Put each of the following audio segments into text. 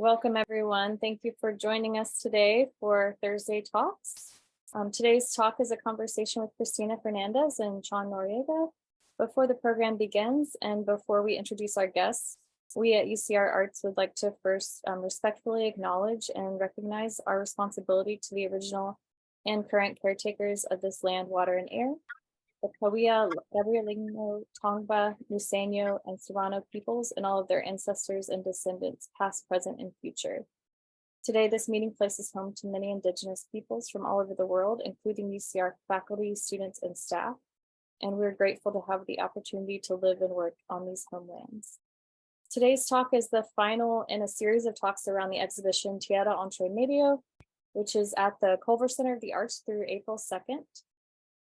Welcome everyone. Thank you for joining us today for Thursday Talks. Today's talk is a conversation with Christina Fernandez and Chon Noriega. Before the program begins and before we introduce our guests, we at UCR Arts would like to first respectfully acknowledge and recognize our responsibility to the original and current caretakers of this land, water, and air, the Kawia, Gabrielino, Tongva, Luiseño, and Serrano peoples, and all of their ancestors and descendants, past, present, and future. Today, this meeting place is home to many Indigenous peoples from all over the world, including UCR faculty, students, and staff, and we're grateful to have the opportunity to live and work on these homelands. Today's talk is the final in a series of talks around the exhibition Tierra Entre Medio, which is at the Culver Center of the Arts through April 2nd.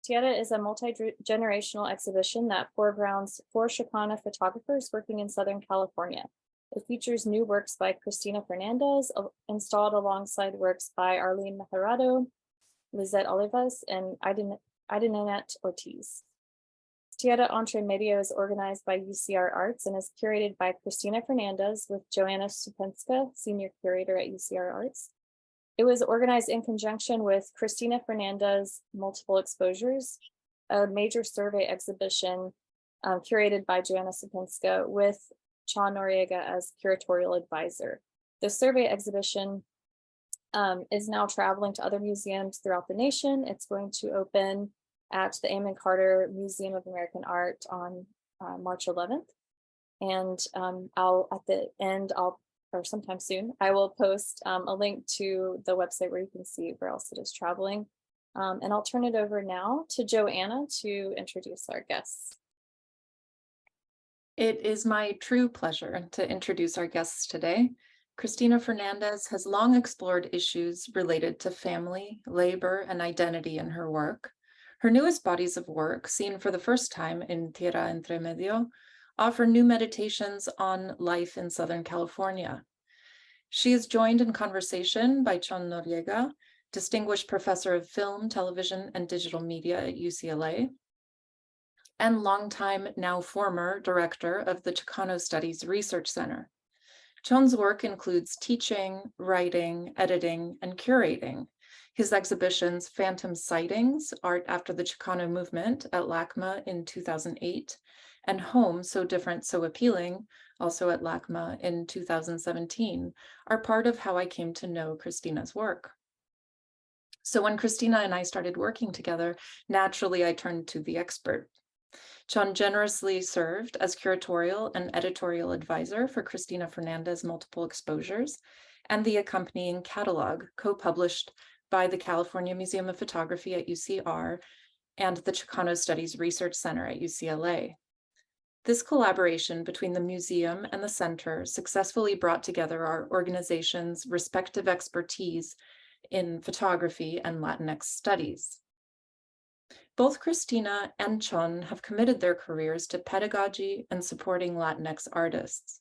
Tierra is a multi-generational exhibition that foregrounds 4 Chicana photographers working in Southern California. It features new works by Christina Fernandez, installed alongside works by Arlene Mejorado, Lizette Olivas, and Aydinaneth Ortiz. Tierra Entre Medio is organized by UCR Arts and is curated by Christina Fernandez with Joanna Stupenska, Senior Curator at UCR Arts. It was organized in conjunction with Christina Fernandez Multiple Exposures, a major survey exhibition curated by Joanna Stupenska with Chon Noriega as curatorial advisor. The survey exhibition is now traveling to other museums throughout the nation. It's going to open at the Amon Carter Museum of American Art on March 11th. And or sometime soon, I will post a link to the website where you can see where else it is traveling. And I'll turn it over now to Joanna to introduce our guests. It is my true pleasure to introduce our guests today. Christina Fernandez has long explored issues related to family, labor, and identity in her work. Her newest bodies of work, seen for the first time in Tierra Entre Medio, offer new meditations on life in Southern California. She is joined in conversation by Chon Noriega, Distinguished Professor of Film, Television, and Digital Media at UCLA, and longtime, now former, Director of the Chicano Studies Research Center. Chon's work includes teaching, writing, editing, and curating. His exhibitions Phantom Sightings, Art After the Chicano Movement at LACMA in 2008, and Home, So Different, So Appealing, also at LACMA in 2017, are part of how I came to know Christina's work. So when Christina and I started working together, naturally I turned to the expert. Chon generously served as curatorial and editorial advisor for Christina Fernandez Multiple Exposures and the accompanying catalog co-published by the California Museum of Photography at UCR and the Chicano Studies Research Center at UCLA. This collaboration between the museum and the center successfully brought together our organization's respective expertise in photography and Latinx studies. Both Christina and Chon have committed their careers to pedagogy and supporting Latinx artists.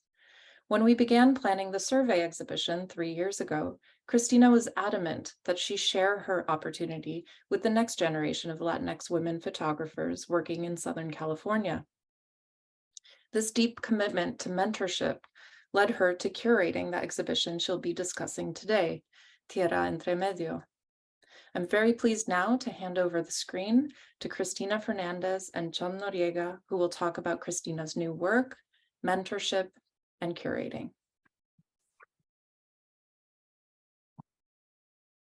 When we began planning the survey exhibition 3 years ago, Christina was adamant that she share her opportunity with the next generation of Latinx women photographers working in Southern California. This deep commitment to mentorship led her to curating the exhibition she'll be discussing today, Tierra Entre Medio. I'm very pleased now to hand over the screen to Christina Fernandez and Chon Noriega, who will talk about Christina's new work, mentorship, and curating.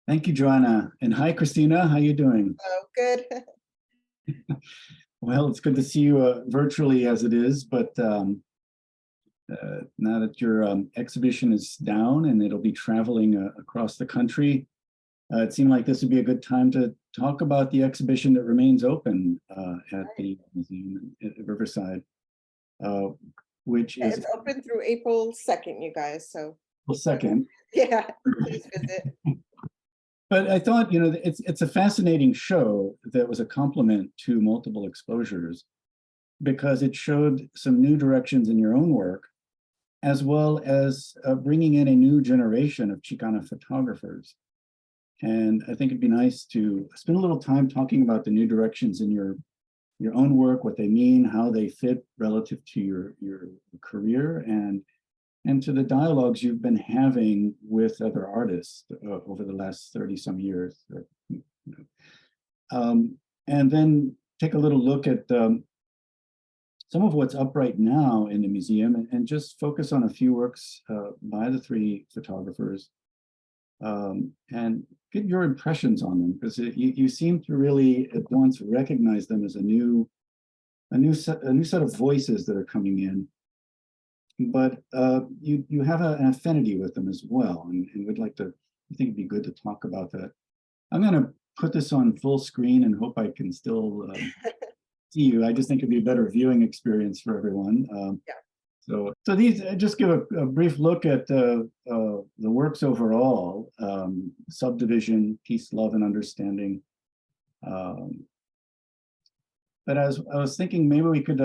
Thank you, Joanna. And hi, Christina. How you doing? Oh, good. Well, it's good to see you virtually as it is, but now that your exhibition is down and it'll be traveling across the country, it seemed like this would be a good time to talk about the exhibition that remains open at the museum at Riverside, which is— It's open through April 2nd, you guys, so. April 2nd. Yeah, please visit. But I thought, you know, it's a fascinating show that was a complement to Multiple Exposures because it showed some new directions in your own work, as well as bringing in a new generation of Chicana photographers. And I think it'd be nice to spend a little time talking about the new directions in your own work, what they mean, how they fit relative to your career, and and to the dialogues you've been having with other artists over the last 30 some years. And then take a little look at some of what's up right now in the museum, and just focus on a few works by the three photographers, and get your impressions on them, because you seem to really at once recognize them as a new set of voices that are coming in, but you have an affinity with them as well, and would like to, I think it'd be good to talk about that. I'm going to put this on full screen and hope I can still see you. I just think it'd be a better viewing experience for everyone. Yeah. So these just give a brief look at the works overall: subdivision, peace, love, and understanding. But as I was thinking, maybe we could,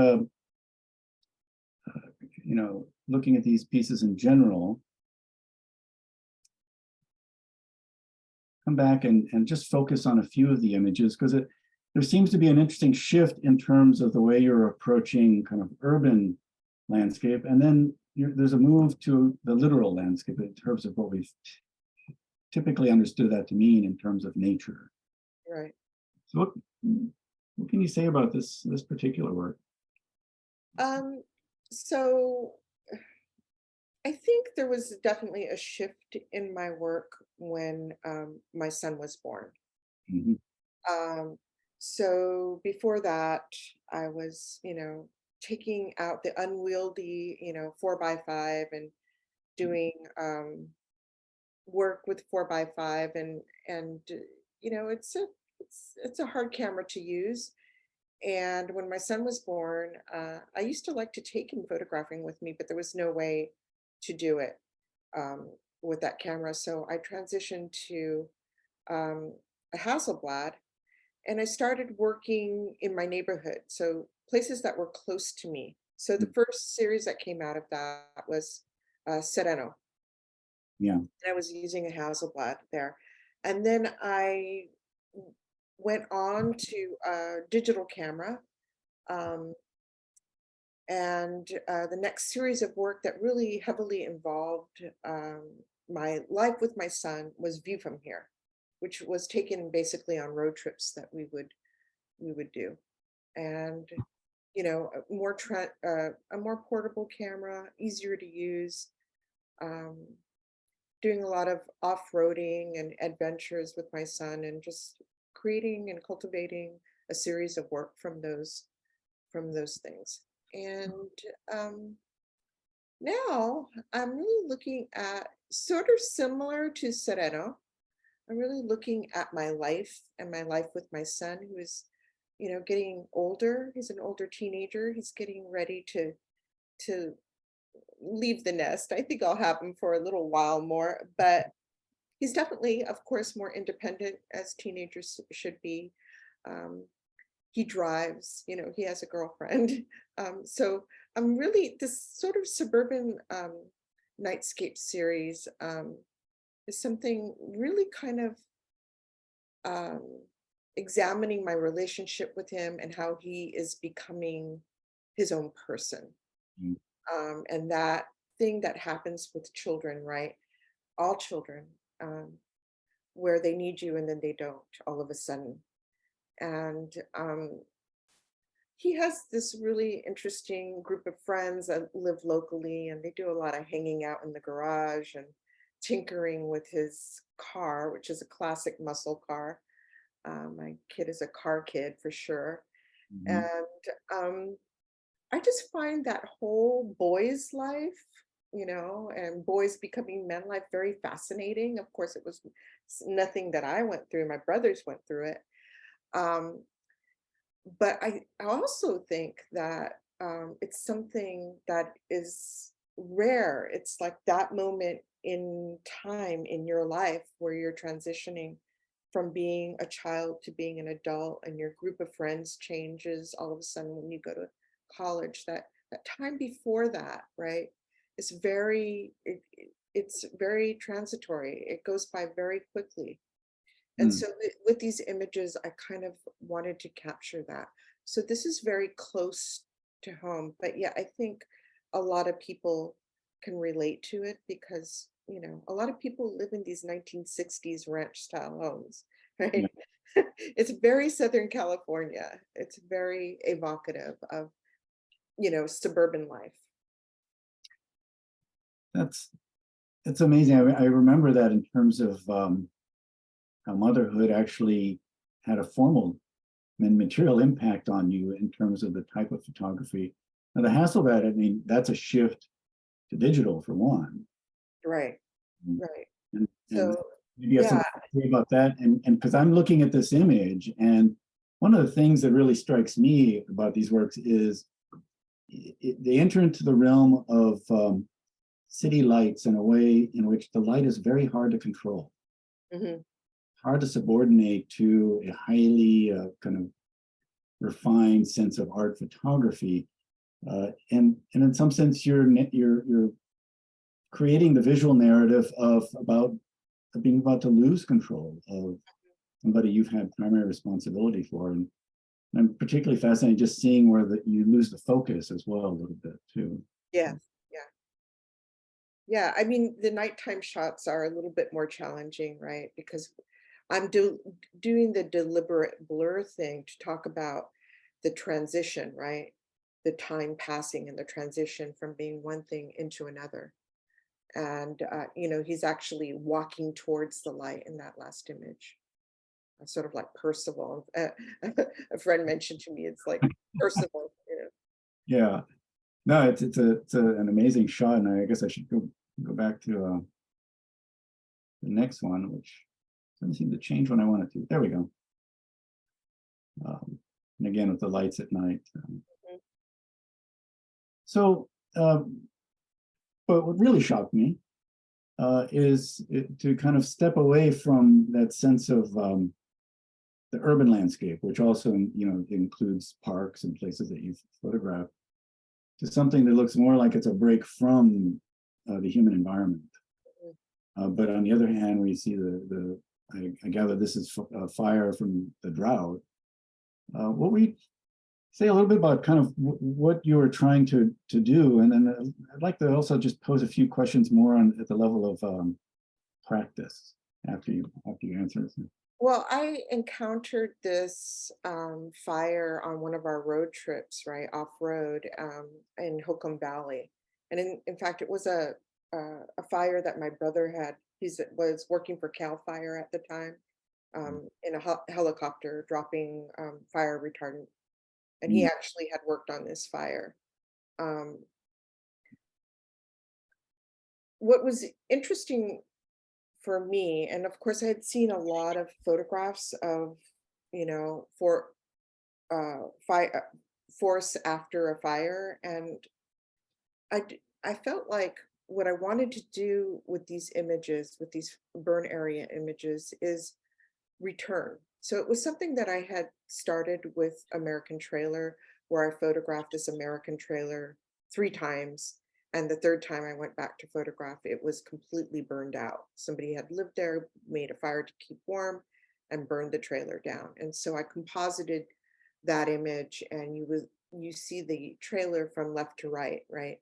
looking at these pieces in general, come back and just focus on a few of the images, because there seems to be an interesting shift in terms of the way you're approaching kind of urban landscape, and then there's a move to the literal landscape in terms of what we've typically understood that to mean in terms of nature. Right. So what can you say about this particular work? So I think there was definitely a shift in my work when my son was born. Mhm. So before that, I was, taking out the unwieldy, 4x5 and doing work with 4x5, and it's a hard camera to use. And when my son was born, I used to like to take him photographing with me, but there was no way to do it with that camera. So I transitioned to a Hasselblad, and I started working in my neighborhood, so places that were close to me. So the first series that came out of that was Sereno. Yeah. And I was using a Hasselblad there. And then I went on to a digital camera. And the next series of work that really heavily involved my life with my son was View from Here, which was taken basically on road trips that we would do. And a more portable camera, easier to use, doing a lot of off-roading and adventures with my son, and just creating and cultivating a series of work from those things. And now I'm really looking at, sort of similar to Sereno, I'm really looking at my life and my life with my son, who is, getting older. He's an older teenager. He's getting ready to leave the nest. I think I'll have him for a little while more, but he's definitely, of course, more independent, as teenagers should be. He drives, he has a girlfriend. So I'm really, this sort of suburban nightscape series is something really kind of examining my relationship with him and how he is becoming his own person. Mm. And that thing that happens with children, right? All children, where they need you and then they don't all of a sudden. And he has this really interesting group of friends that live locally, and they do a lot of hanging out in the garage and tinkering with his car, which is a classic muscle car. My kid is a car kid for sure. Mhm. And I just find that whole boys' life, and boys becoming men life very fascinating. Of course, it was nothing that I went through. My brothers went through it. But I also think that it's something that is rare. It's like that moment in time in your life where you're transitioning from being a child to being an adult, and your group of friends changes all of a sudden when you go to college. That time before that, right, is it's very transitory. It goes by very quickly. And Mm. so with these images, I kind of wanted to capture that. So this is very close to home, but yeah, I think a lot of people can relate to it because, you know, a lot of people live in these 1960s ranch style homes, right? It's very Southern California. It's very evocative of, you know, suburban life. It's amazing. I remember that in terms of how motherhood actually had a formal and material impact on you in terms of the type of photography. Now the Hasselblad, I mean, that's a shift to digital for one. Right, Mm. right. And So, maybe you have yeah, something to say about that. And because I'm looking at this image, and one of the things that really strikes me about these works is they enter into the realm of city lights in a way in which the light is very hard to control, mhm, hard to subordinate to a highly kind of refined sense of art photography. And in some sense, you're creating the visual narrative of about being about to lose control of somebody you've had primary responsibility for. And I'm particularly fascinated just seeing where you lose the focus as well a little bit too. yeah, yeah. Yeah, I mean, the nighttime shots are a little bit more challenging, right? Because I'm doing the deliberate blur thing to talk about the transition, right? The time passing and the transition from being one thing into another. And, you know, he's actually walking towards the light in that last image, sort of like Percival. A friend mentioned to me, it's like Percival, you know. Yeah, no, an amazing shot, and I guess I should go back to the next one, which doesn't seem to change when I want it to. There we go. And again with the lights at night. Mhm. So, but what really shocked me is to kind of step away from that sense of the urban landscape, which also, you know, includes parks and places that you've photographed, to something that looks more like it's a break from the human environment. But on the other hand, we see I gather this is fire from the drought. What we say a little bit about kind of what you were trying to do, and then I'd like to also just pose a few questions more on at the level of practice after you answer this. Well, I encountered this fire on one of our road trips, right, off-road in Holcomb Valley. And in fact, it was a fire that my brother had. He was working for CAL FIRE at the time in a helicopter dropping fire retardant. And he Mm. actually had worked on this fire. Um, what was interesting for me, and of course I had seen a lot of photographs of, you know, fire force after a fire, and I felt like what I wanted to do with these images, with these burn area images, is return. So it was something that I had started with American Trailer, where I photographed this American trailer 3 times. And the third time I went back to photograph, it was completely burned out. Somebody had lived there, made a fire to keep warm, and burned the trailer down. And so I composited that image, and you see the trailer from left to right, right?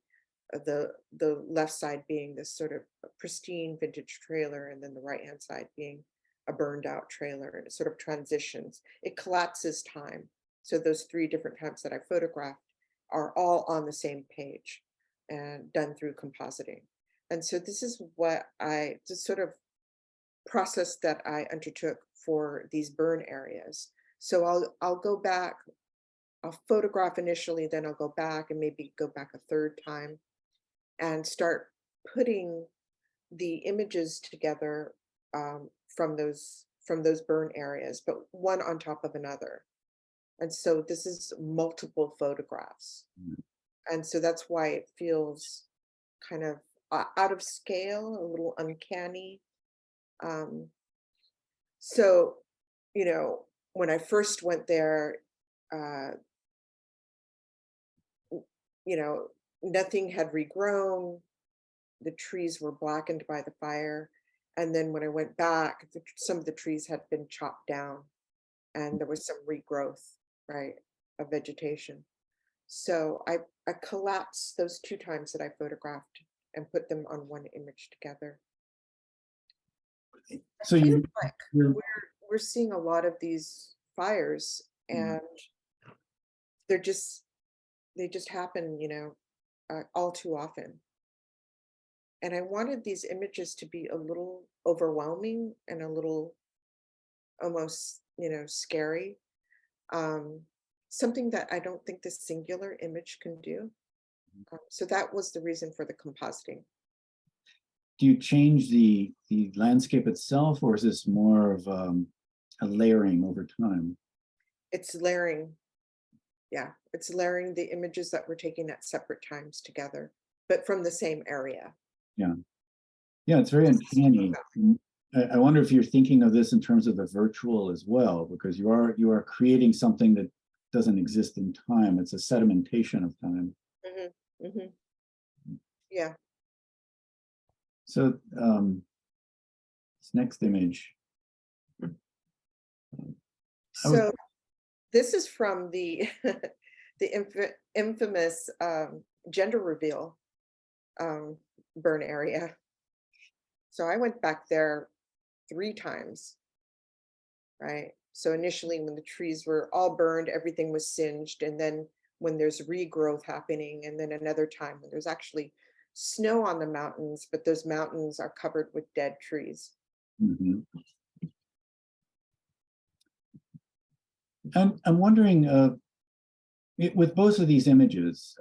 The left side being this sort of pristine vintage trailer, and then the right hand side being a burned out trailer, and it sort of transitions. It collapses time. So those 3 different times that I photographed are all on the same page and done through compositing. And so this is what the sort of process that I undertook for these burn areas. So I'll go back, I'll photograph initially, then I'll go back and maybe go back a third time and start putting the images together from those burn areas, but one on top of another. And so this is multiple photographs. Mm. And so that's why it feels kind of out of scale, a little uncanny. Um, so, you know, when I first went there, uh, you know, nothing had regrown. The trees were blackened by the fire. And then when I went back, some of the trees had been chopped down and there was some regrowth, right, of vegetation. So I collapsed those 2 times that I photographed and put them on one image together. So I feel you, like you're, we're seeing a lot of these fires, and they just happen, all too often. And I wanted these images to be a little overwhelming and a little almost, scary. Something that I don't think the singular image can do. So that was the reason for the compositing. do you change the landscape itself, or is this more of a layering over time? It's layering. Yeah, it's layering the images that we're taking at separate times together, but from the same area. Yeah. Yeah, it's very uncanny. I wonder if you're thinking of this in terms of the virtual as well, because you are creating something that doesn't exist in time. It's a sedimentation of time. Mm-hmm, mm-hmm. Yeah. So this next image. So this is from the the infamous gender reveal burn area. So I went back there 3 times, right? So initially when the trees were all burned, everything was singed. And then when there's regrowth happening, and then another time when there's actually snow on the mountains, but those mountains are covered with dead trees. Mm-hmm. I'm wondering, with both of these images,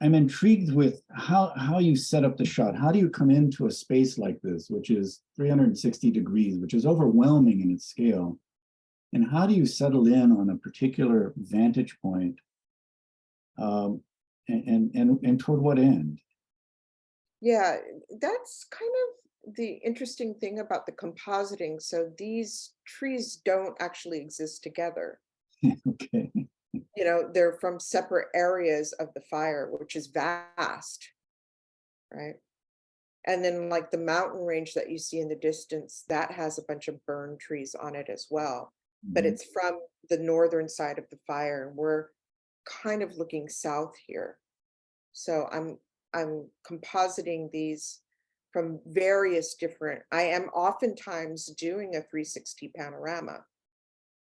I'm intrigued with how you set up the shot. How do you come into a space like this, which is 360 degrees, which is overwhelming in its scale? And how do you settle in on a particular vantage point? And toward what end? Yeah, that's kind of the interesting thing about the compositing. So these trees don't actually exist together. Okay. They're from separate areas of the fire, which is vast, right? And then like the mountain range that you see in the distance, that has a bunch of burned trees on it as well. But it's from the northern side of the fire, and we're kind of looking south here. So I'm compositing these from various different, I am oftentimes doing a 360 panorama,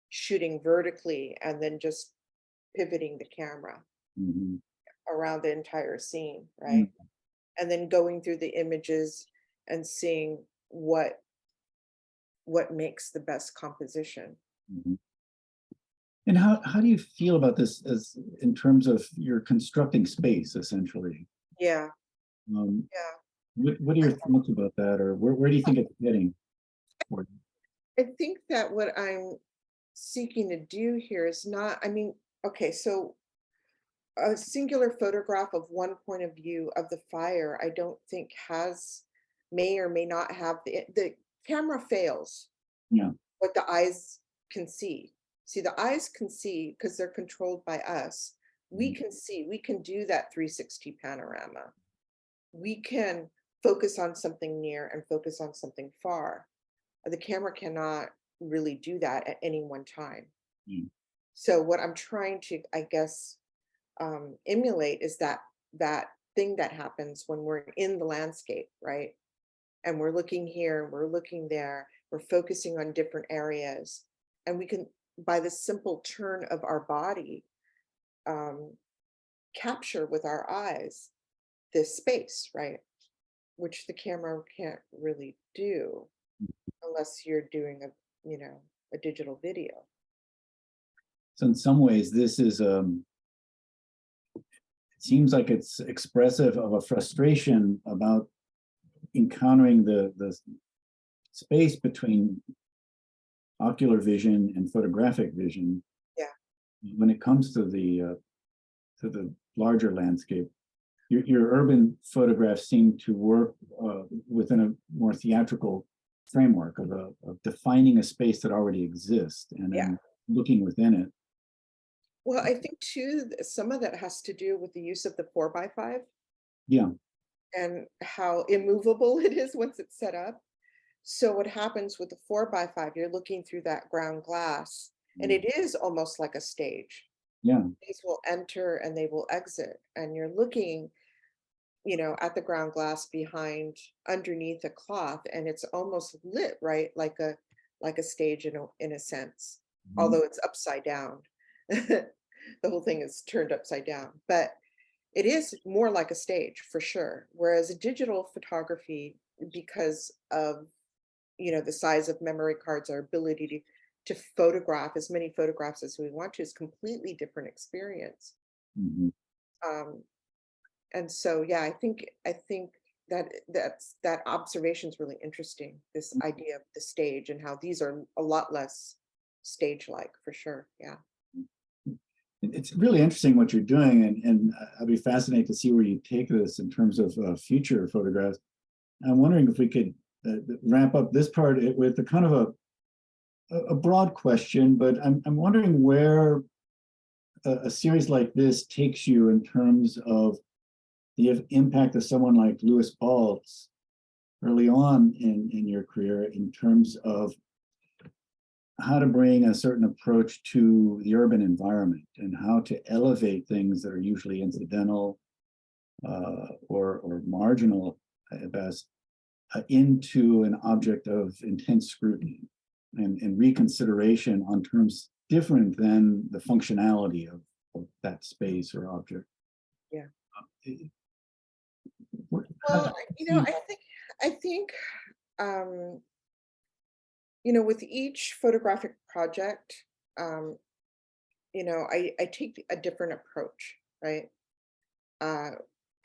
shooting vertically and then just pivoting the camera Mm-hmm. around the entire scene, right? And then going through the images and seeing what makes the best composition. Mm-hmm. And how do you feel about this as in terms of your constructing space, essentially? Yeah. What are your thoughts about that, or where do you think it's heading? I think that what I'm seeking to do here is not, okay, so a singular photograph of one point of view of the fire, I don't think may or may not have the camera fails. Yeah. What the eyes can see. See, the eyes can see because they're controlled by us. We can see, we can do that 360 panorama. We can focus on something near and focus on something far. The camera cannot really do that at any one time. So what I'm trying to, I guess, emulate is that thing that happens when we're in the landscape, right? And we're looking here, we're looking there, we're focusing on different areas, and we can, by the simple turn of our body, capture with our eyes this space, right? Which the camera can't really do unless you're doing a digital video. So in some ways, this is it seems like it's expressive of a frustration about encountering the space between ocular vision and photographic vision. Yeah. When it comes to the larger landscape, your urban photographs seem to work within a more theatrical framework of defining a space that already exists and then looking within it. Well, I think too, some of that has to do with the use of the 4x5. Yeah. And how immovable it is once it's set up. So what happens with the 4x5, you're looking through that ground glass, and it is almost like a stage. Yeah. These will enter and they will exit, and you're looking at the ground glass behind underneath a cloth, and it's almost lit, right? Like a stage in a sense, although it's upside down. The whole thing is turned upside down, but it is more like a stage for sure. Whereas a digital photography, because of the size of memory cards, our ability to photograph as many photographs as we want to, is completely different experience. Mhm. And so, yeah, I think that observation is really interesting. This idea of the stage and how these are a lot less stage-like for sure. Yeah. It's really interesting what you're doing, and I'll be fascinated to see where you take this in terms of future photographs. I'm wondering if we could wrap up this part with a kind of a broad question, but I'm wondering where a series like this takes you in terms of the impact of someone like Louis Baltz early on in your career, in terms of how to bring a certain approach to the urban environment and how to elevate things that are usually incidental or marginal at best into an object of intense scrutiny and reconsideration on terms different than the functionality of that space or object. Yeah. Well, I think with each photographic project, I take a different approach, right?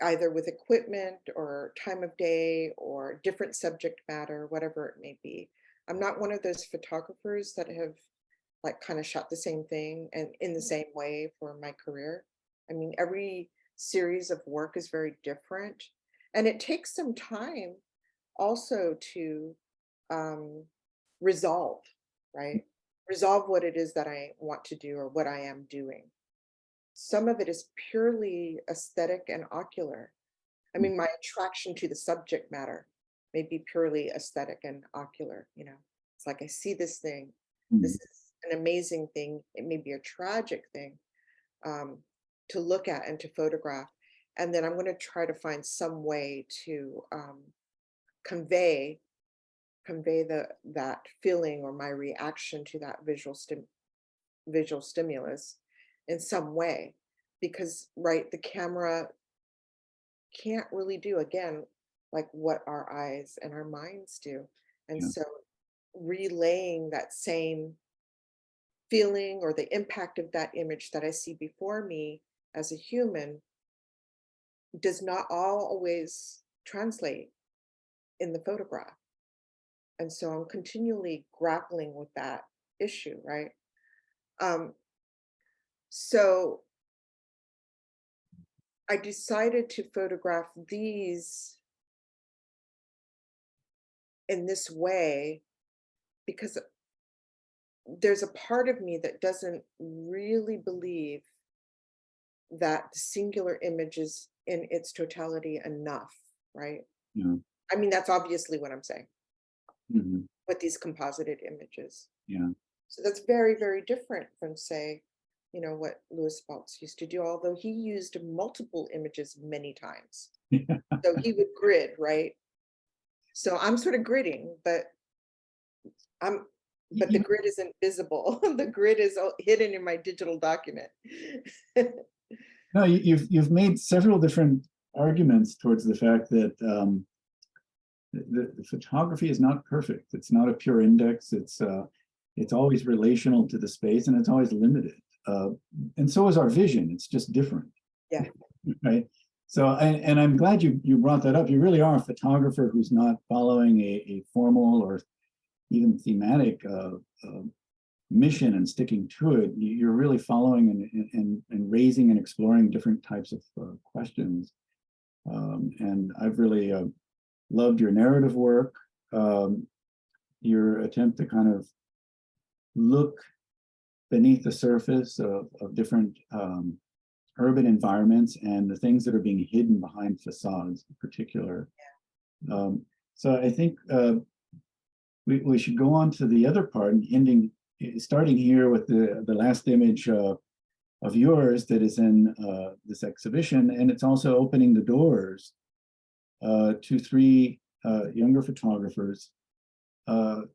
Either with equipment or time of day or different subject matter, whatever it may be. I'm not one of those photographers that have like kind of shot the same thing and in the same way for my career. I mean, every series of work is very different, and it takes some time also to resolve, right? Resolve what it is that I want to do or what I am doing. Some of it is purely aesthetic and ocular. I mean, my attraction to the subject matter may be purely aesthetic and ocular, It's like I see this thing. This is an amazing thing. It may be a tragic thing to look at and to photograph. And then I'm going to try to find some way to convey that feeling or my reaction to that visual stimulus in some way, because the camera can't really do, again, like what our eyes and our minds do. And so relaying that same feeling or the impact of that image that I see before me as a human does not always translate in the photograph. And so I'm continually grappling with that issue, right? So I decided to photograph these in this way because there's a part of me that doesn't really believe that the singular image is in its totality enough, right? Yeah. I mean, that's obviously what I'm saying Mhm. with these composited images. Yeah. So that's very, very different from, say, what Louis Baltz used to do, although he used multiple images many times. So he would grid, right? So I'm sort of gridding, but the grid isn't visible. The grid is hidden in my digital document. No, you've made several different arguments towards the fact that the photography is not perfect. It's not a pure index. It's always relational to the space, and it's always limited. And so is our vision. It's just different. Yeah. Right. So, and I'm glad you brought that up. You really are a photographer who's not following a formal or even thematic mission and sticking to it. You're really following and raising and exploring different types of questions. And I've really loved your narrative work, your attempt to kind of look beneath the surface of different urban environments and the things that are being hidden behind facades in particular. So I think we should go on to the other part, and starting here with the last image of yours that is in this exhibition, and it's also opening the doors to three younger photographers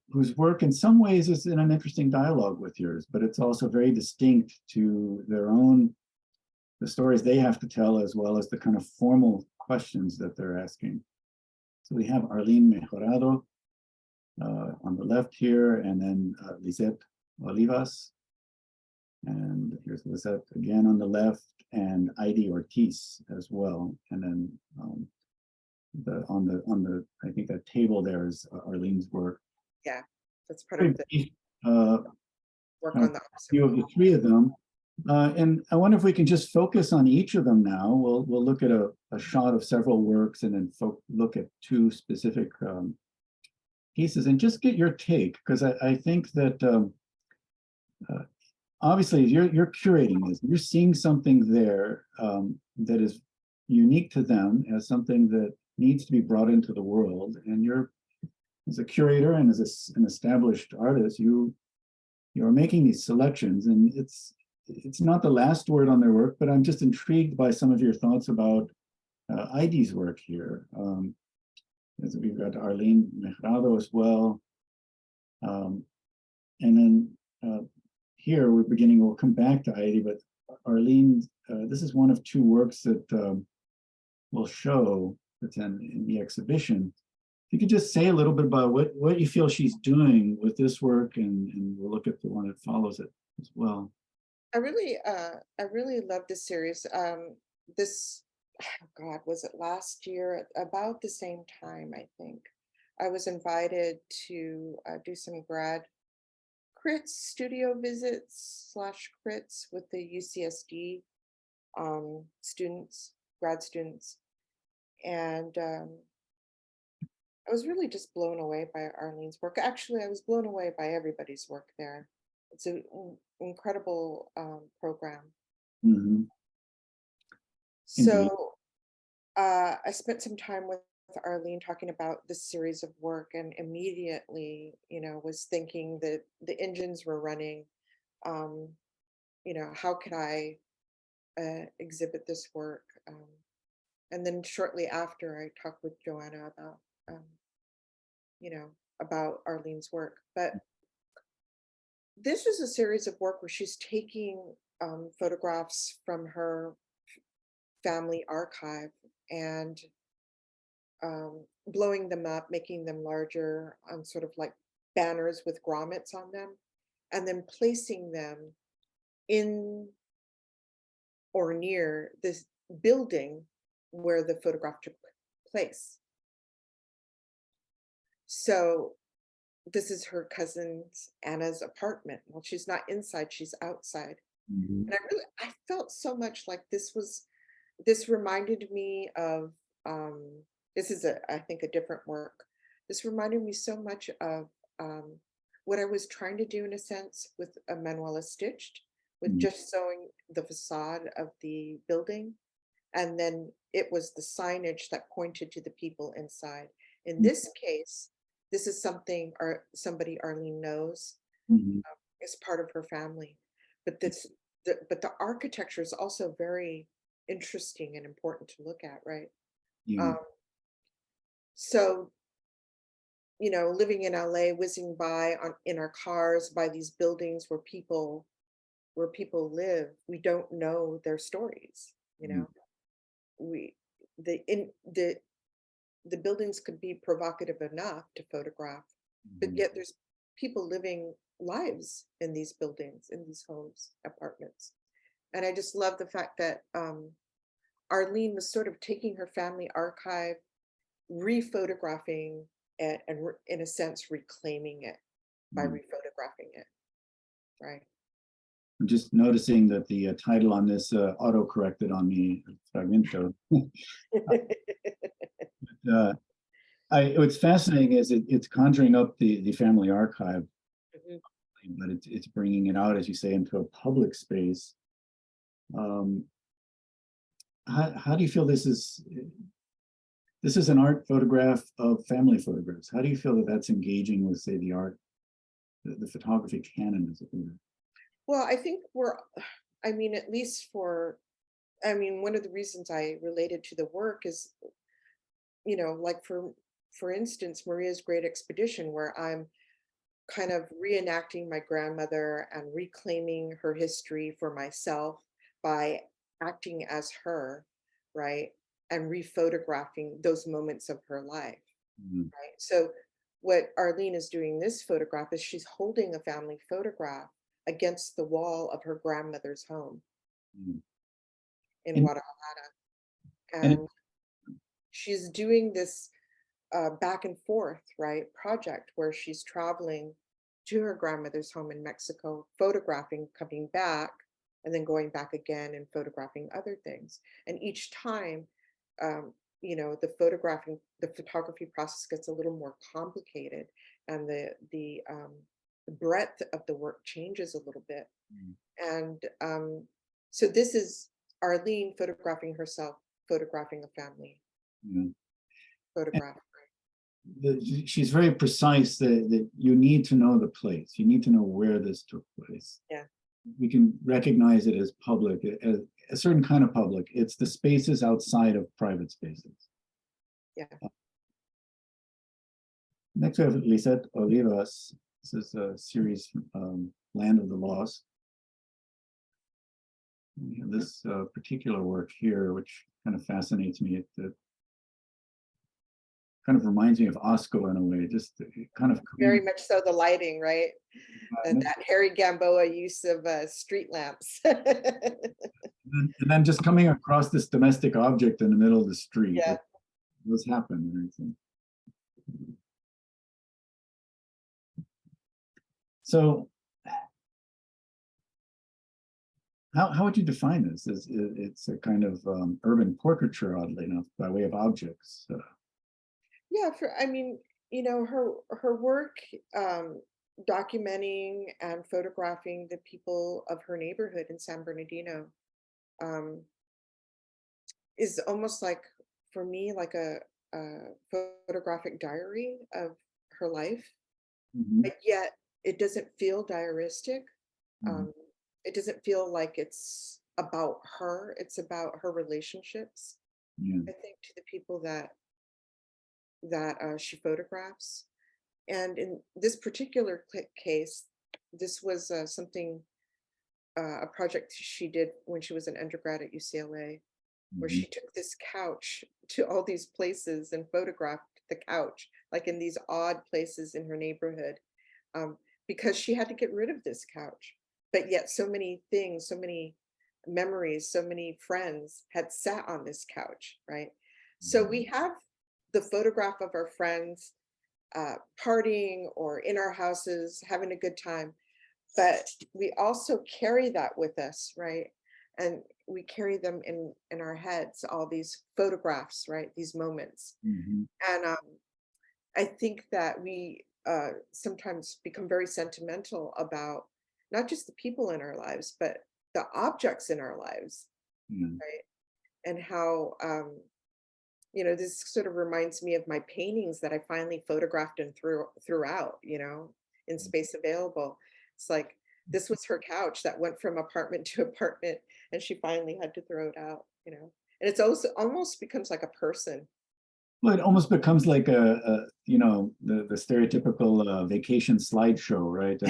whose work in some ways is in an interesting dialogue with yours, but it's also very distinct to their own, the stories they have to tell, as well as the kind of formal questions that they're asking. So we have Arlene Mejorado on the left here, and then Lizette Olivas. And here's Lizette again on the left, and Aydinaneth Ortiz as well. And then on the I think that table there is Arlene's work. Yeah, that's part of the work on the view of the three of them. And I wonder if we can just focus on each of them now. We'll look at a shot of several works and then look at two specific pieces and just get your take, because I think that obviously you're curating this, you're seeing something there that is unique to them as something that needs to be brought into the world, and you're, as a curator and as an established artist, you're making these selections, and it's not the last word on their work, but I'm just intrigued by some of your thoughts about Aidi's work here. As we've got Arlene Mejorado as well. And then here we'll come back to Aydin, but Arlene, this is one of two works that we'll show that's in the exhibition. If you could just say a little bit about what you feel she's doing with this work, and we'll look at the one that follows it as well. I really love this series. This, oh God, was it last year? About the same time, I think. I was invited to do some grad crits, studio visits / crits with the UCSD students, grad students. And I was really just blown away by Arlene's work. Actually, I was blown away by everybody's work there. It's an incredible program. Mm-hmm. So I spent some time with Arlene talking about this series of work, and immediately, was thinking that the engines were running. How could I exhibit this work? And then shortly after, I talked with Joanna about Arlene's work. But this is a series of work where she's taking photographs from her family archive and blowing them up, making them larger on sort of like banners with grommets on them, and then placing them in or near this building where the photograph took place. So this is her cousin Anna's apartment. Well, she's not inside, she's outside. Mm-hmm. And I felt so much like this reminded me of, this is I think a different work. This reminded me so much of what I was trying to do in a sense with Manuela Stitched, with just showing the facade of the building. And then it was the signage that pointed to the people inside. In this case, this is somebody Arlene knows, is part of her family. But the architecture is also very interesting and important to look at, right? Yeah. So, living in LA, whizzing by in our cars by these buildings where people live, we don't know their stories. The buildings could be provocative enough to photograph, but yet there's people living lives in these buildings, in these homes, apartments. And I just love the fact that Arlene was sort of taking her family archive, re-photographing it, and in a sense reclaiming it by re-photographing it, right? I'm just noticing that the title on this auto-corrected on me, Fragmento. What's fascinating is it's conjuring up the family archive, but it's bringing it out, as you say, into a public space. How do you feel this is an art photograph of family photographs? How do you feel that that's engaging with, say, the art, the photography canon, as it were? Well, I think at least one of the reasons I related to the work is you know, like for instance, Maria's Great Expedition, where I'm kind of reenacting my grandmother and reclaiming her history for myself by acting as her, right? And rephotographing those moments of her life, Mm, right? So what Arlene is doing in this photograph is she's holding a family photograph against the wall of her grandmother's home mm. in And, Guadalajara. and And she's doing this back and forth, right, project where she's traveling to her grandmother's home in Mexico, photographing, coming back, and then going back again and photographing other things. And each time, you know, the photography process gets a little more complicated, and the breadth of the work changes a little bit. mm, And so this is Arlene photographing herself, photographing a family you know, photograph. she's very precise that you need to know the place. You need to know where this took place. Yeah. We can recognize it as public, as a certain kind of public. It's the spaces outside of private spaces. Yeah. Next we have Lizette Olivas. This is a series, Land of the Lost. We have this particular work here, which kind of fascinates me. It kind of reminds me of Osco in a way, just kind of Very much so, the lighting, right? And and that Harry Gamboa use of street lamps. then just coming across this domestic object in the middle of the street. Yeah. What's happened and everything. So how would you define this? It's a kind of urban portraiture, oddly enough, by way of objects. Yeah, I mean, you know, her work documenting and photographing the people of her neighborhood in San Bernardino um, is almost like, for me, like a photographic diary of her life, Mhm, but yet it doesn't feel diaristic. mhm, It doesn't feel like it's about her. It's about her relationships, yeah. I think, to the people that she photographs. And in this particular case, this was a project she did when she was an undergrad at UCLA, where Mhm, she took this couch to all these places and photographed the couch, like in these odd places in her neighborhood, um, because she had to get rid of this couch. But yet so many things, so many memories, so many friends had sat on this couch, right? So mhm. we have the photograph of our friends partying or in our houses, having a good time. But we also carry that with us, right? And we carry them in our heads, all these photographs, right? These moments. Mhm. And I think that we sometimes become very sentimental about not just the people in our lives, but the objects in our lives, Yeah. right? And how, you know, this sort of reminds me of my paintings that I finally photographed and threw out, you know, in space available. It's like, this was her couch that went from apartment to apartment, and she finally had to throw it out, you know. And it's also almost becomes like a person. Well, it almost becomes like you know, the stereotypical vacation slideshow, right?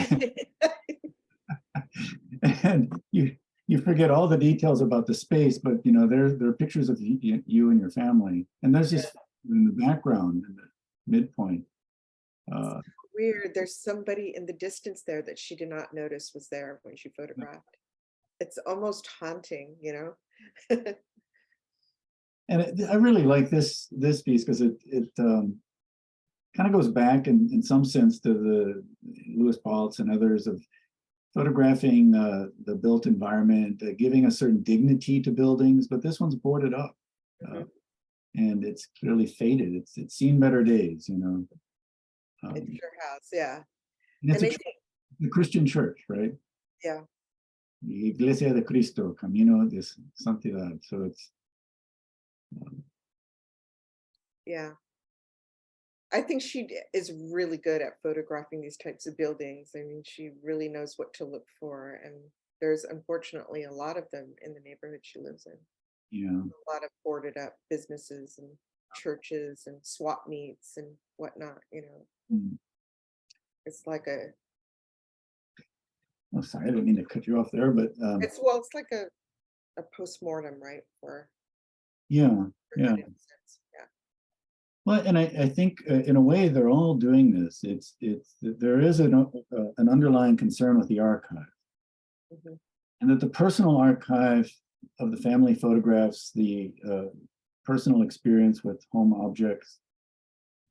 And you forget all the details about the space, but you know, there are pictures of you and your family, and there's this in the background, in the midpoint. Uh, Weird. There's somebody in the distance there that she did not notice was there when she photographed. It's almost haunting, you know? and I really like this piece because it kind of goes back in some sense to the Louis Baltz and others of photographing the built environment, giving a certain dignity to buildings, but this one's boarded up. Mhm. And it's clearly faded. It's seen better days, you know. It sure has, yeah. And it's And I a, think, the Christian church, right? yeah, Iglesia de Cristo, Camino de Santidad. So it's yeah. I think she is really good at photographing these types of buildings. I mean, she really knows what to look for. And there's unfortunately a lot of them in the neighborhood she lives in. you know, A lot of boarded up businesses and churches and swap meets and whatnot, you know. Mm. It's like a, Oh, sorry, I didn't mean to cut you off there, but it's like a postmortem, right? yeah, For yeah. that instance. Yeah. Well, and I think in a way they're all doing this. There is an underlying concern with the archive, Mhm. and that the personal archive of the family photographs, the personal experience with home objects,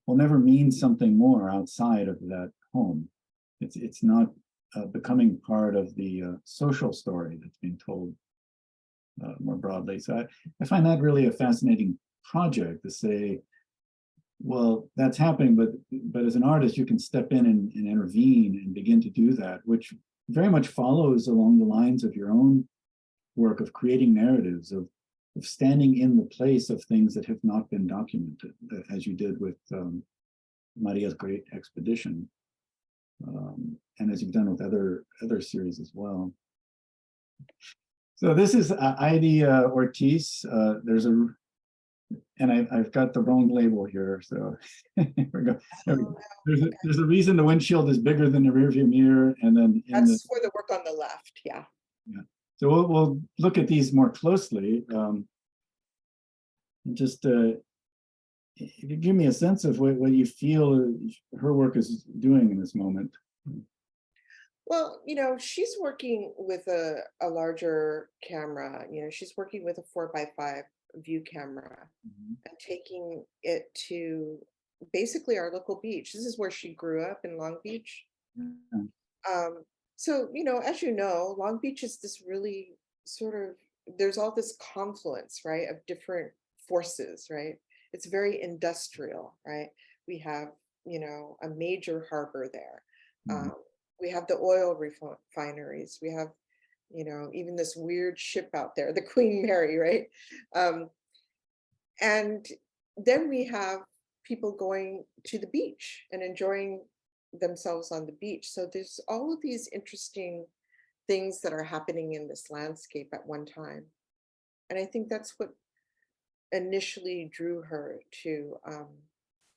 will never mean something more outside of that home. It's not becoming part of the social story that's being told more broadly. So I find that really a fascinating project to say, well, that's happening, but as an artist, you can step in and intervene and begin to do that, which very much follows along the lines of your own work of creating narratives, of standing in the place of things that have not been documented, as you did with Maria's Great Expedition, and as you've done with other series as well. So this is Aydinaneth Ortiz. And I've got the wrong label here, so here we go. Oh, There's a reason the windshield is bigger than the rearview mirror, and then that's for the work on the left. Yeah. yeah. So we'll look at these more closely. Just if you give me a sense of what you feel her work is doing in this moment. Well, you know, she's working with a larger camera. You know, she's working with a 4x5 view camera Mhm. and taking it to basically our local beach. This is where she grew up in Long Beach. Yeah. So, you know, as you know, Long Beach is this really sort of, there's all this confluence, right, of different forces, right? It's very industrial, right? We have, you know, a major harbor there. Mhm. We have the oil refineries. We have, you know, even this weird ship out there, the Queen Mary, right? And then we have people going to the beach and enjoying themselves on the beach. So there's all of these interesting things that are happening in this landscape at one time. And I think that's what initially drew her to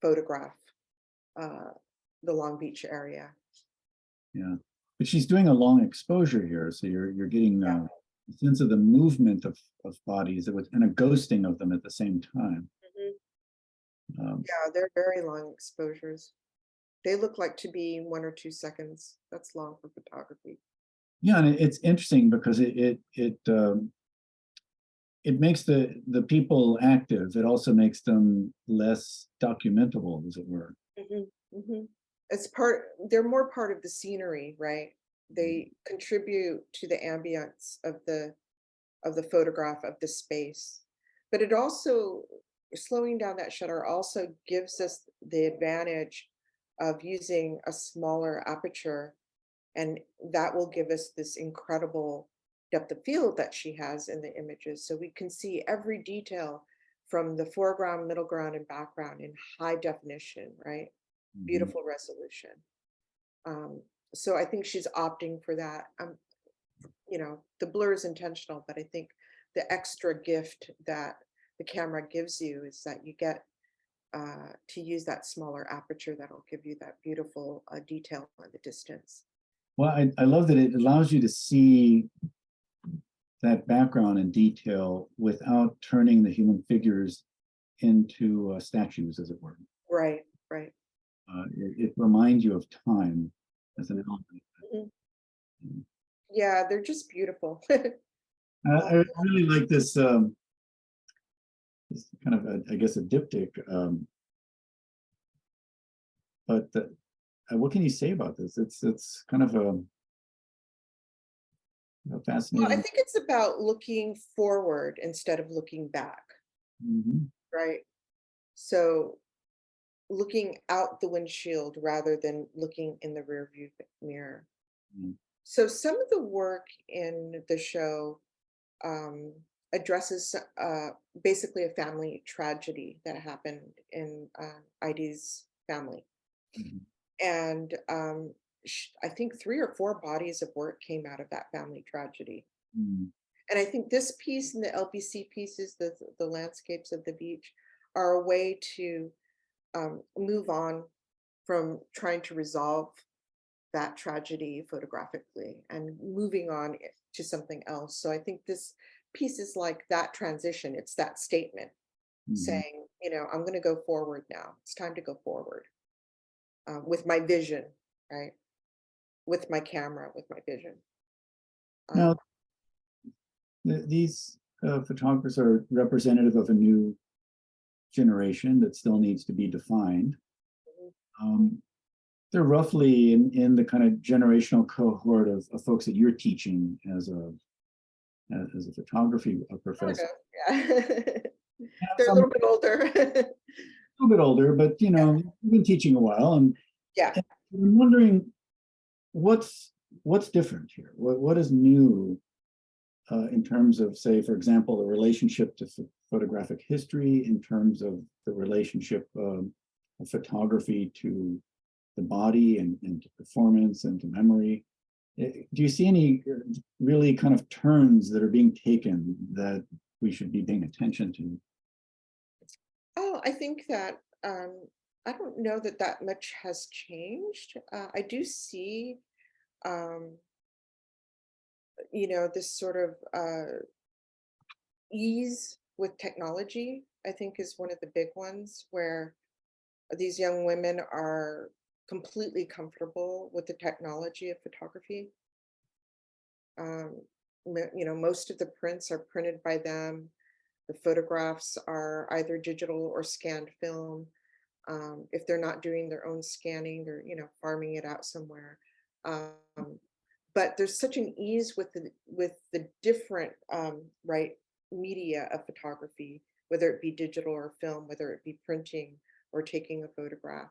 photograph uh, the Long Beach area. Yeah, but she's doing a long exposure here, so you're getting a sense of the movement of bodies and a ghosting of them at the same time. Yeah, they're very long exposures. They look like to be 1 or 2 seconds. That's long for photography. Yeah, and it's interesting because it makes the people active. It also makes them less documentable, as it were. It's they're more part of the scenery, right? They contribute to the ambience of the photograph of the space. But it also, slowing down that shutter also gives us the advantage of using a smaller aperture, and that will give us this incredible depth of field that she has in the images. So we can see every detail from the foreground, middle ground, and background in high definition, right? Mhm. Beautiful resolution. So I think she's opting for that. You know, the blur is intentional, but I think the extra gift that the camera gives you is that you get to use that smaller aperture that'll give you that beautiful detail in the distance. Well, I love that it allows you to see that background in detail without turning the human figures into statues, as it were. Right, right. It reminds you of time as an element. Mhm. Yeah, they're just beautiful. I really like this, this kind of, I guess, a diptych. But what can you say about this? It's kind of a Well, I fascinating. think it's about looking forward instead of looking back, Mhm. right? So looking out the windshield rather than looking in the rear view mirror. Mm. So some of the work in the show um, addresses basically a family tragedy that happened in Idi's family. Mhm. And I think 3 or 4 bodies of work came out of that family tragedy. Mm. And I think this piece and the LBC pieces, the landscapes of the beach, are a way to move on from trying to resolve that tragedy photographically and moving on to something else. So I think this piece is like that transition. It's that statement saying, you know, I'm going to go forward now. It's time to go forward with my vision, right? With my camera, with my vision. Now, these photographers are representative of a new generation that still needs to be defined. They're roughly in the kind of generational cohort of folks that you're teaching as a photography professor. Yeah. They're a little bit older. A little bit older, but you know, you've been teaching a while, and Yeah. I'm wondering what's different here. What is new in terms of, say, for example, the relationship to photographic history, in terms of the relationship of photography to the body and to performance and to memory. Do you see any really kind of turns that are being taken that we should be paying attention to? Oh, I think that I don't know that that much has changed. I do see, you know, this sort of ease with technology, I think is one of the big ones, where these young women are completely comfortable with the technology of photography. You know, most of the prints are printed by them. The photographs are either digital or scanned film. If they're not doing their own scanning, they're, you know, farming it out somewhere. But there's such an ease with the different right media of photography, whether it be digital or film, whether it be printing or taking a photograph.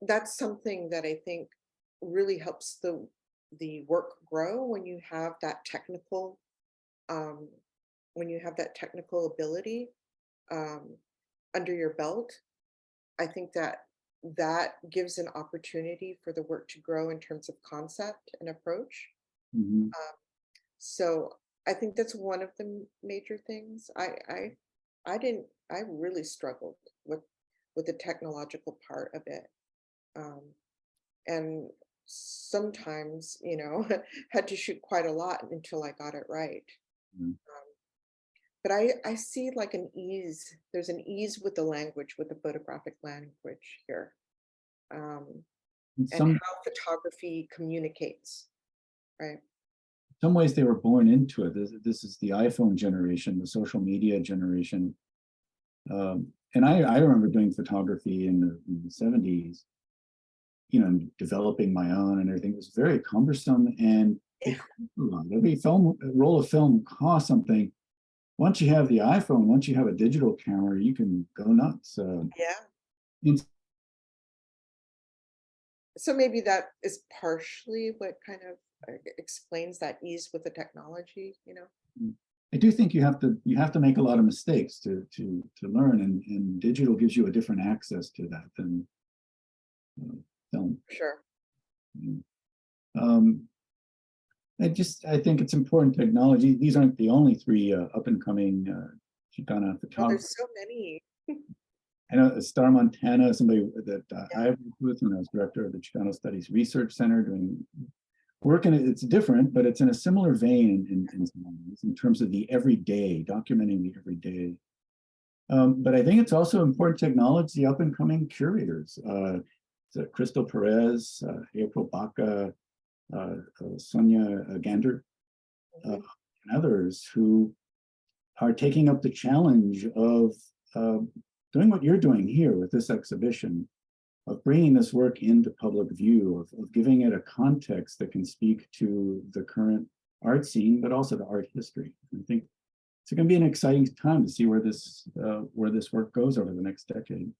That's something that I think really helps the work grow when you have that technical ability under your belt. I think that that gives an opportunity for the work to grow in terms of concept and approach. So I think that's one of the major things. I really struggled with the technological part of it. And sometimes, you know, had to shoot quite a lot until I got it right. But I see like an ease. There's an ease with the language, with the photographic language here, and how photography communicates, right? In some ways, they were born into it. This is the iPhone generation, the social media generation. And I remember doing photography in the 70s, you know, developing my own and everything. It was very cumbersome, and every roll of film cost something. Once you have the iPhone, once you have a digital camera, you can go nuts. Yeah. So maybe that is partially what kind of explains that ease with the technology, you know. I do think you have to make a lot of mistakes to learn, and digital gives you a different access to that than film. Sure. I think it's important technology. These aren't the only three up and coming Chicana photographers. Oh, there's so many. I know Star Montana, somebody that I worked with when I was director of the Chicano Studies Research Center, doing work in it. It's different, but it's in a similar vein in terms of the everyday, documenting the everyday. But I think it's also important to acknowledge the up and coming curators. Crystal Perez, April Baca, Sonia Gander, and others who are taking up the challenge of doing what you're doing here with this exhibition, of bringing this work into public view, of giving it a context that can speak to the current art scene, but also to art history. I think it's going to be an exciting time to see where this work goes over the next decade.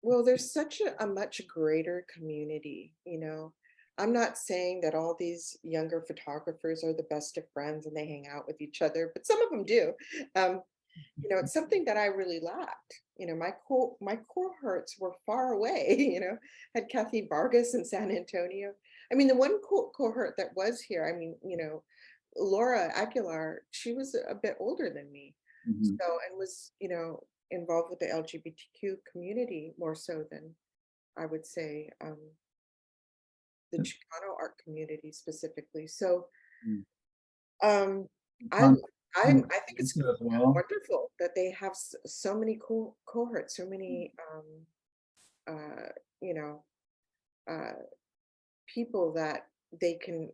Well, there's such a much greater community, you know. I'm not saying that all these younger photographers are the best of friends and they hang out with each other, but some of them do. You know, it's something that I really lacked. You know, my cohorts were far away. You know, had Kathy Vargas in San Antonio. I mean, the one cohort that was here, I mean, you know, Laura Aguilar, she was a bit older than me. Mhm. So, and was, involved with the LGBTQ community more so than I would say the Yeah. Chicano art community specifically. So, Mm. um, I Con- I think it's as well. wonderful that they have so many cohorts, so many uh, you know uh, people that they can.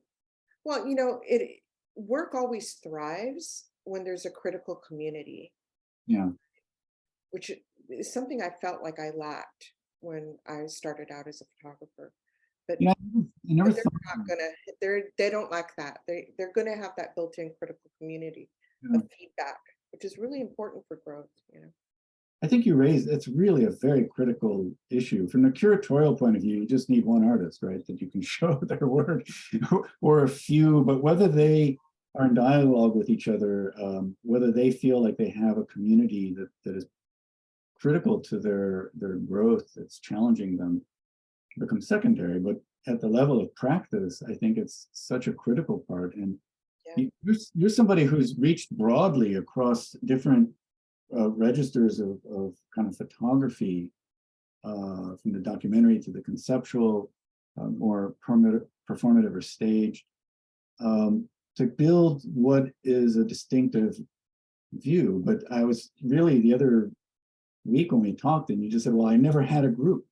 Well, it work always thrives when there's a critical community, Yeah. which is something I felt like I lacked when I started out as a photographer. But Yeah, I never but they're thought. not gonna they don't lack that. They're gonna have that built-in critical community Yeah. of feedback, which is really important for growth. I think you raised, it's really a very critical issue. From the curatorial point of view, you just need one artist, right? That you can show their work, or a few, but whether they are in dialogue with each other, whether they feel like they have a community that is critical to their growth, that's challenging them, becomes secondary. But at the level of practice, I think it's such a critical part. And Yeah. you're somebody who's reached broadly across different registers of kind of photography, from the documentary to the conceptual, more performative or staged, to build what is a distinctive view. But I was really, the other week when we talked, and you just said, well, I never had a group.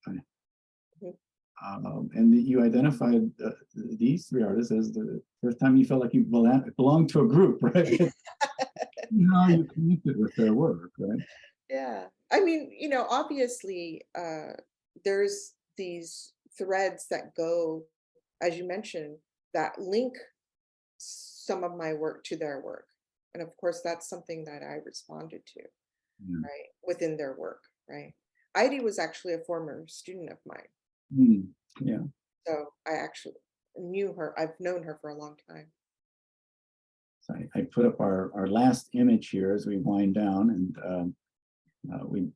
And you identified these three artists as the first time you felt like you belonged to a group, right? How you connected with their work, right? Yeah. I mean, obviously, there's these threads that go, as you mentioned, that link some of my work to their work. And of course, that's something that I responded to, Yeah. right, within their work, right? Heidi was actually a former student of mine. Yeah. So I actually knew her. I've known her for a long time. So I put up our last image here as we wind down, and we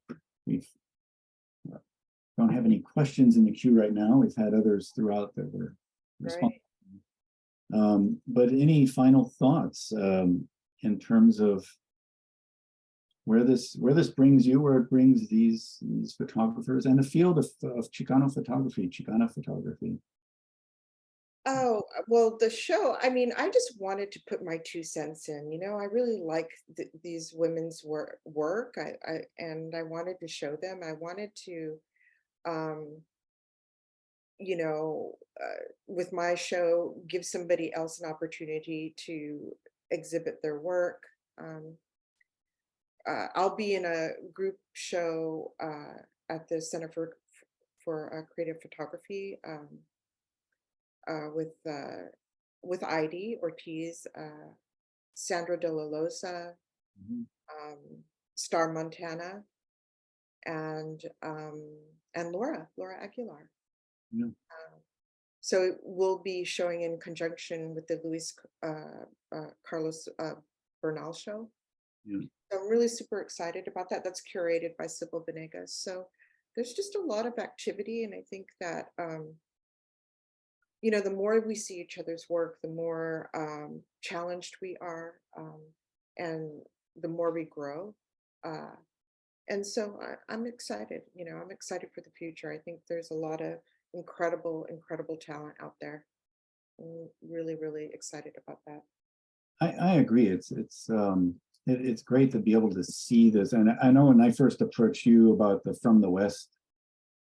don't have any questions in the queue right now. We've had others throughout that were responding. Right. But any final thoughts in terms of where this brings you, where it brings these photographers and the field of Chicana photography? Oh, well, the show, I mean, I just wanted to put my 2 cents in. I really like these women's work. And I wanted to show them. I wanted to, um, with my show, give somebody else an opportunity to exhibit their work. I'll be in a group show at the Center for Creative Photography, with Aydinaneth Ortiz, Sandra De La Loza, Mhm. Star Montana, and Laura Aguilar. Yeah. So it will be showing in conjunction with the Luis Carlos Bernal show. Yeah. So I'm really super excited about that. That's curated by Sybil Venegas. So there's just a lot of activity, and I think that the more we see each other's work, the more challenged we are, and the more we grow. And so I'm excited. I'm excited for the future. I think there's a lot of incredible talent out there. I'm really, really excited about that. I agree. It's great to be able to see this. And I know when I first approached you about the From the West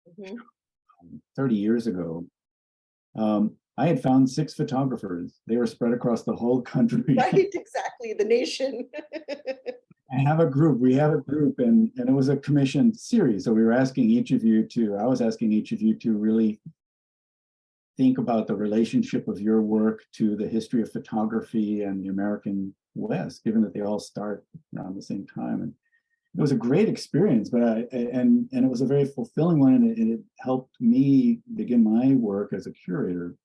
Mhm. 30 years ago, I had found 6 photographers. They were spread across the whole country. Right, exactly. The nation. We have a group, and it was a commissioned series. So I was asking each of you to really think about the relationship of your work to the history of photography and the American West, given that they all start around the same time. And it was a great experience, but and it was a very fulfilling one, and it helped me begin my work as a curator.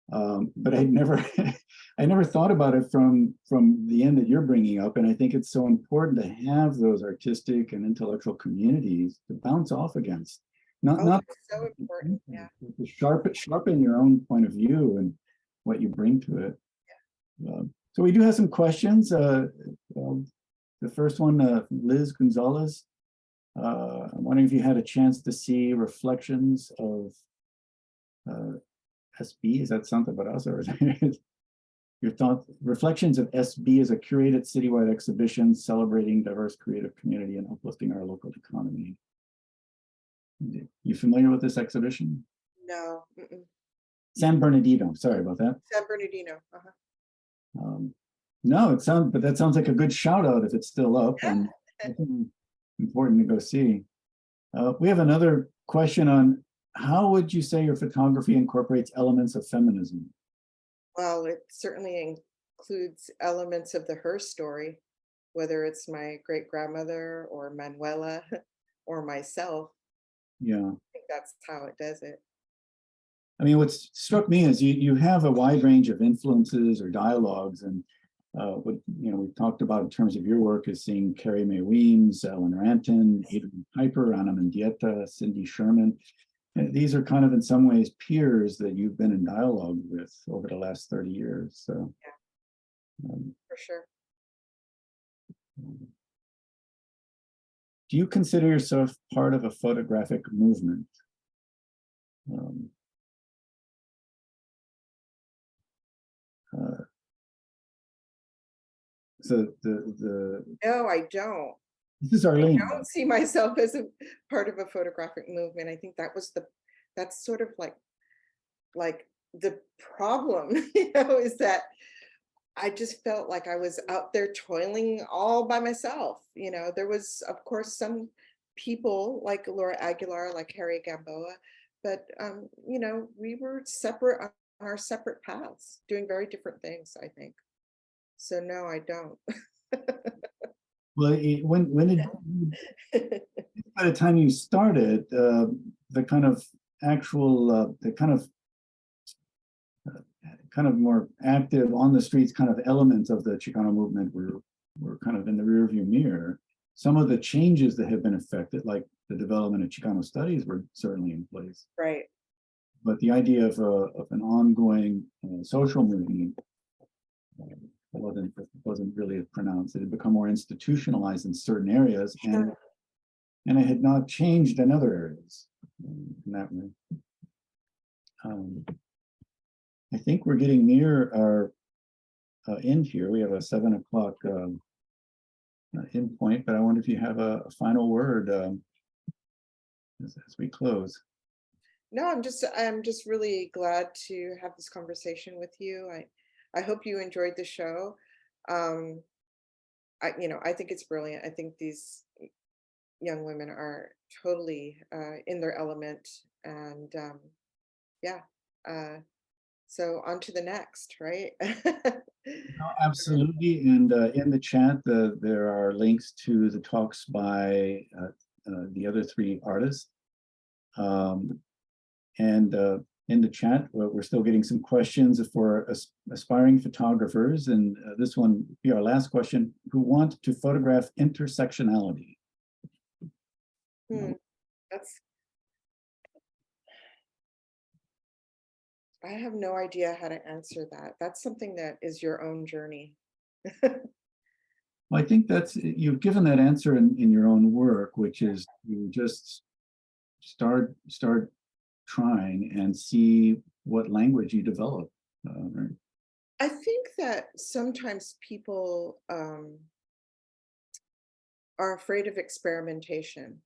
But I never thought about it from the end that you're bringing up, and I think it's so important to have those artistic and intellectual communities to bounce off against. Not It's so important. Yeah. to sharpen your own point of view and what you bring to it. So we do have some questions. The first one, Liz Gonzalez. I'm wondering if you had a chance to see reflections of SB. Is that something about us, or is it your thought? Reflections of SB is a curated citywide exhibition celebrating diverse creative community and uplifting our local economy. You familiar with this exhibition? No. San Bernardino. Sorry about that. San Bernardino. No, but that sounds like a good shout out if it's still up, and important to go see. We have another question on how would you say your photography incorporates elements of feminism? Well, it certainly includes elements of the her story, whether it's my great grandmother or Manuela or myself. Yeah. I think that's how it does it. I mean, what struck me is you have a wide range of influences or dialogues, and what we've talked about in terms of your work is seeing Carrie Mae Weems, Ellen Ranton, Adrian Piper, Ana Mendieta, Cindy Sherman. And these are kind of in some ways peers that you've been in dialogue with over the last 30 years. So, yeah, for sure. Do you consider yourself part of a photographic movement? So No, I don't. This is Arlene. I don't see myself as a part of a photographic movement. I think that's sort of like the problem, is that I just felt like I was out there toiling all by myself. There was, of course, some people like Laura Aguilar, like Harry Gamboa, but we were separate on our separate paths, doing very different things, I think. So no, I don't. Well, when did by the time you started, the kind of actual, the kind of more active on the streets kind of elements of the Chicano movement were kind of in the rearview mirror. Some of the changes that have been affected, like the development of Chicano studies, were certainly in place. Right. But the idea of an ongoing social movement wasn't really pronounced. It had become more institutionalized in certain areas, and it had not changed in other areas in that way. I think we're getting near our end here. We have a 7 o'clock end point, but I wonder if you have a final word as we close. No, I'm just really glad to have this conversation with you. I hope you enjoyed the show. I think it's brilliant. I think these young women are totally in their element, and so on to the next, right? No, absolutely. And in the chat, there are links to the talks by the other 3 artists. And in the chat, we're still getting some questions for aspiring photographers. And this one will be our last question: who want to photograph intersectionality? I have no idea how to answer that. That's something that is your own journey. Well, I think you've given that answer in your own work, which is you just start trying and see what language you develop. Right? I think that sometimes people are afraid of experimentation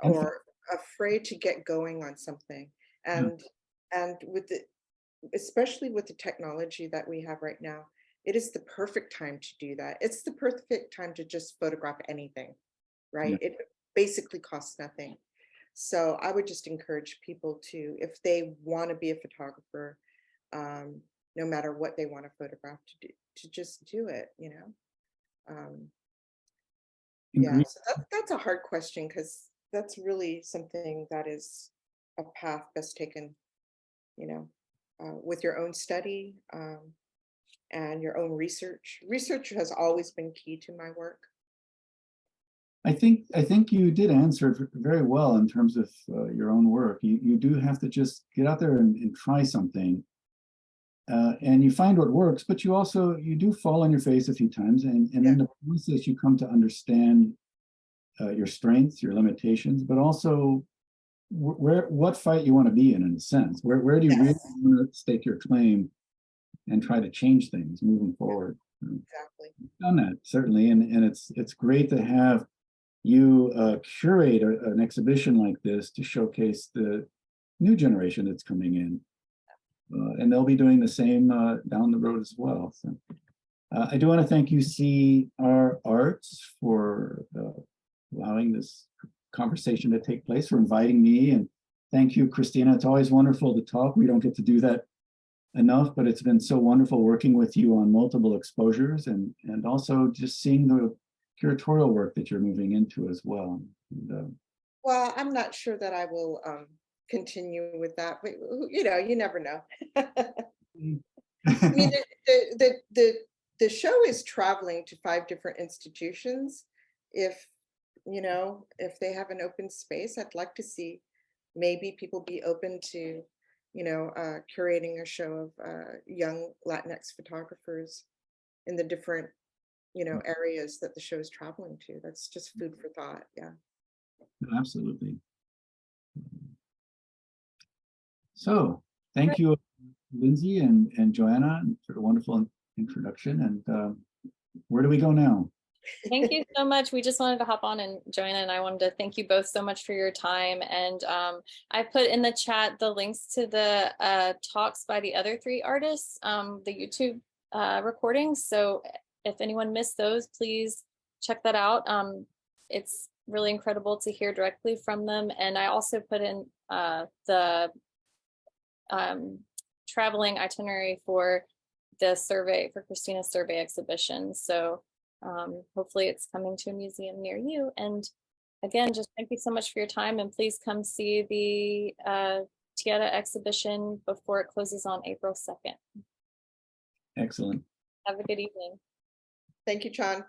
or afraid to get going on something. And with especially with the technology that we have right now, it is the perfect time to do that. It's the perfect time to just photograph anything, right? It basically costs nothing. So I would just encourage people to, if they want to be a photographer, no matter what they want to photograph, to just do it, Yeah, so that's a hard question, because that's really something that is a path best taken, with your own study and your own research. Research has always been key to my work. I think you did answer it very well in terms of your own work. You do have to just get out there and try something. and you find what works, but you do fall on your face a few times, and in the process you come to understand your strengths, your limitations, but also what fight you want to be in a sense. Where do you really want to stake your claim and try to change things moving forward? Exactly. I've done that, certainly, and it's great to have you curate an exhibition like this to showcase the new generation that's coming in. And they'll be doing the same down the road as well. So I do want to thank UC Arts for allowing this conversation to take place, for inviting me, and thank you, Christina. It's always wonderful to talk. We don't get to do that enough, but it's been so wonderful working with you on multiple exposures, and also just seeing the curatorial work that you're moving into as well. And, well, I'm not sure that I will continue with that, but you never know. I mean, the show is traveling to 5 different institutions. If they have an open space, I'd like to see maybe people be open to curating a show of young Latinx photographers in the different areas that the show is traveling to. That's just food for thought. Yeah, absolutely. So thank you, Lindsay and Joanna, for the wonderful introduction. And where do we go now? Thank you so much. We just wanted to hop on, and Joanna and I wanted to thank you both so much for your time. And I put in the chat the links to the talks by the other 3 artists, the YouTube recordings. So if anyone missed those, please check that out. It's really incredible to hear directly from them. And I also put in the traveling itinerary for the survey, for Christina's survey exhibition. So hopefully it's coming to a museum near you. And again, just thank you so much for your time, and please come see the Tierra exhibition before it closes on April 2nd. Excellent. Have a good evening. Thank you, Chon.